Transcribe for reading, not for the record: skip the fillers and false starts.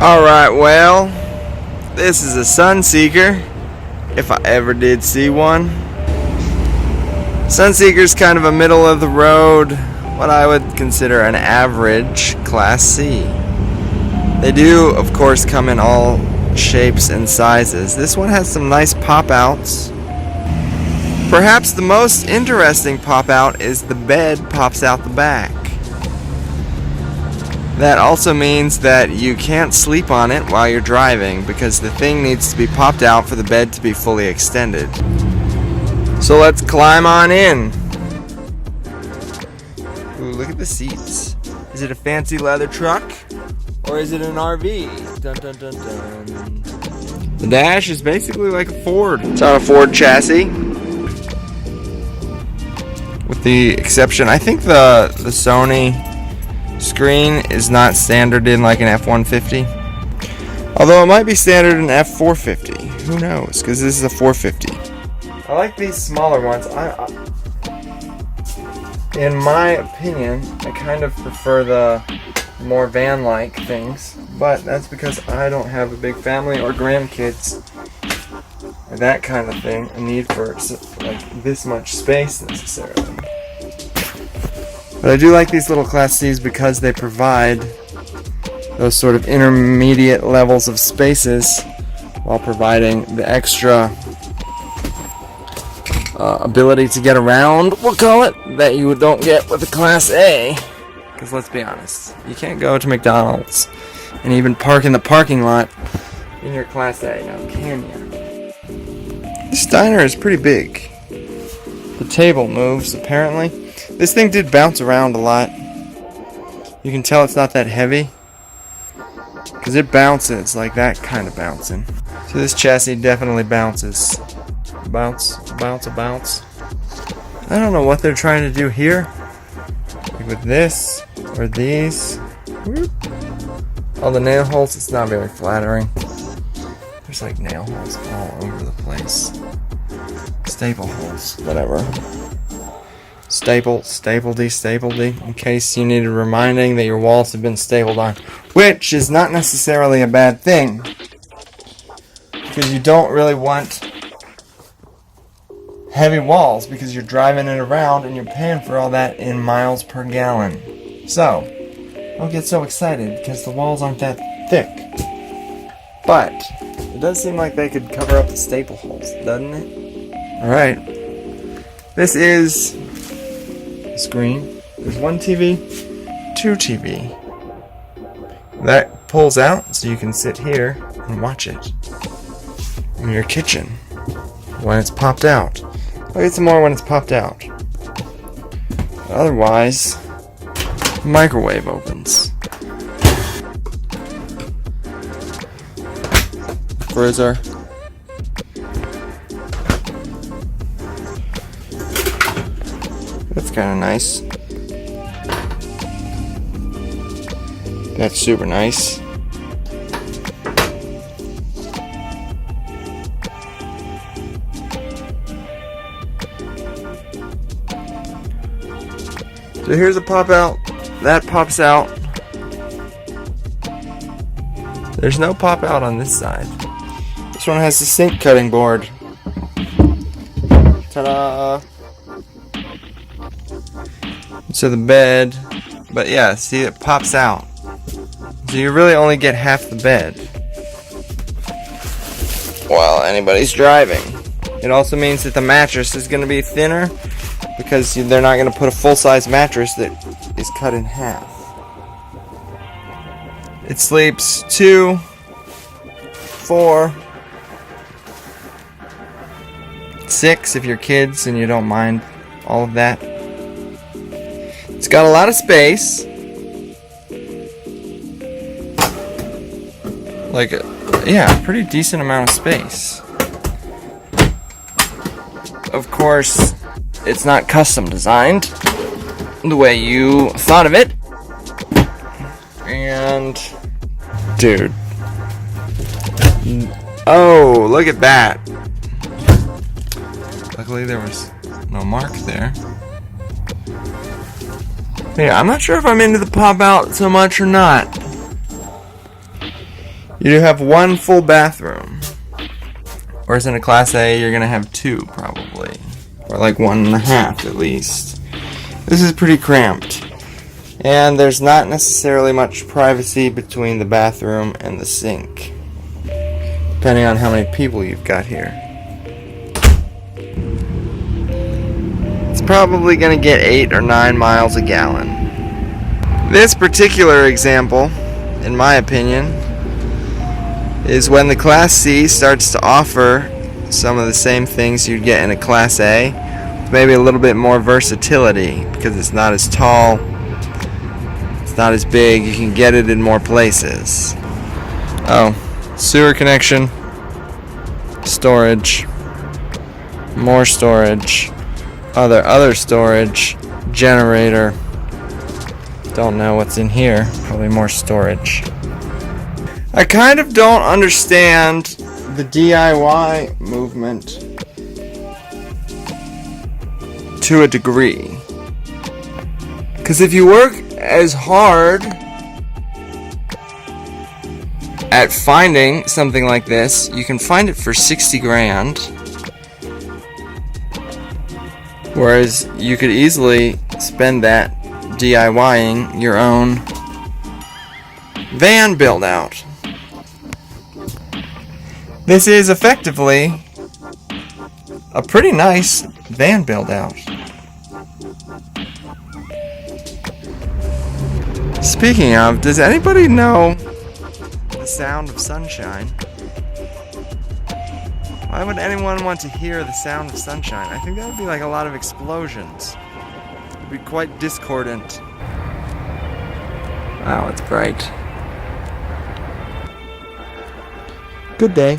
Alright, well, this is a SunSeeker, if I ever did see one. SunSeeker's kind of a middle of the road, what I would consider an average Class C. They do, of course, come in all shapes and sizes. This one has some nice pop-outs. Perhaps the most interesting pop-out is the bed pops out the back. That also means that you can't sleep on it while you're driving because the thing needs to be popped out for the bed to be fully extended. So let's climb on in. Ooh, look at the seats. Is it a fancy leather truck? Or is it an RV? Dun, dun, dun, dun. The dash is basically like a Ford. It's on a Ford chassis. With the exception, I think the Sony screen is not standard in like an F-150. Although it might be standard in F-450. Who knows? Because this is a 450. I like these smaller ones. In my opinion, I kind of prefer the more van-like things. But that's because I don't have a big family or grandkids. Or that kind of thing. A need for like this much space necessarily. But I do like these little Class C's because they provide those sort of intermediate levels of spaces while providing the extra ability to get around, we'll call it, that you don't get with a Class A. Because let's be honest, you can't go to McDonald's and even park in the parking lot in your Class A, now can you? This diner is pretty big. The table moves, apparently. This thing did bounce around a lot. You can tell it's not that heavy because it bounces like that kind of bouncing. So this chassis definitely bounces. Bounce, bounce, bounce. I don't know what they're trying to do here. Like with this or these. Whoop. All the nail holes, it's not very flattering. There's like nail holes all over the place. Staple holes, whatever. Staple, destapledy, in case you needed reminding that your walls have been stapled on. Which is not necessarily a bad thing. Because you don't really want heavy walls because you're driving it around and you're paying for all that in miles per gallon. So, don't get so excited because the walls aren't that thick. But, it does seem like they could cover up the staple holes, doesn't it? Alright. This is screen. There's one TV, two TV. That pulls out so you can sit here and watch it in your kitchen when it's popped out. I'll get some more when it's popped out. Otherwise, the microwave opens. Freezer. That's kind of nice. That's super nice. So here's a pop out. That pops out. There's no pop out on this side. This one has the sink cutting board. Ta-da! So the bed, but yeah, see it pops out. So you really only get half the bed while anybody's driving. It also means that the mattress is going to be thinner because they're not going to put a full-size mattress that is cut in half. It sleeps 2, 4, 6 if you're kids and you don't mind all of that. It's got a lot of space. Like, yeah, pretty decent amount of space. Of course, it's not custom designed the way you thought of it. And, dude. Oh, look at that. Luckily there was no mark there. Yeah, I'm not sure if I'm into the pop out so much or not. You do have one full bathroom. Whereas in a Class A, you're going to have two, probably. Or like 1.5 at least. This is pretty cramped. And there's not necessarily much privacy between the bathroom and the sink, depending on how many people you've got here. It's probably going to get 8 or 9 miles a gallon. This particular example, in my opinion, is when the Class C starts to offer some of the same things you'd get in a Class A, with maybe a little bit more versatility, because it's not as tall, it's not as big, you can get it in more places. Oh, sewer connection, storage, more storage, other storage, generator. Don't know what's in here, probably more storage. I kind of don't understand the DIY movement to a degree. Because if you work as hard at finding something like this, you can find it for 60 grand. Whereas you could easily spend that DIYing your own van build out. This is effectively a pretty nice van build out. Speaking of, does anybody know the sound of sunshine? Why would anyone want to hear the sound of sunshine? I think that would be like a lot of explosions. It would be quite discordant. Wow, it's bright. Good day.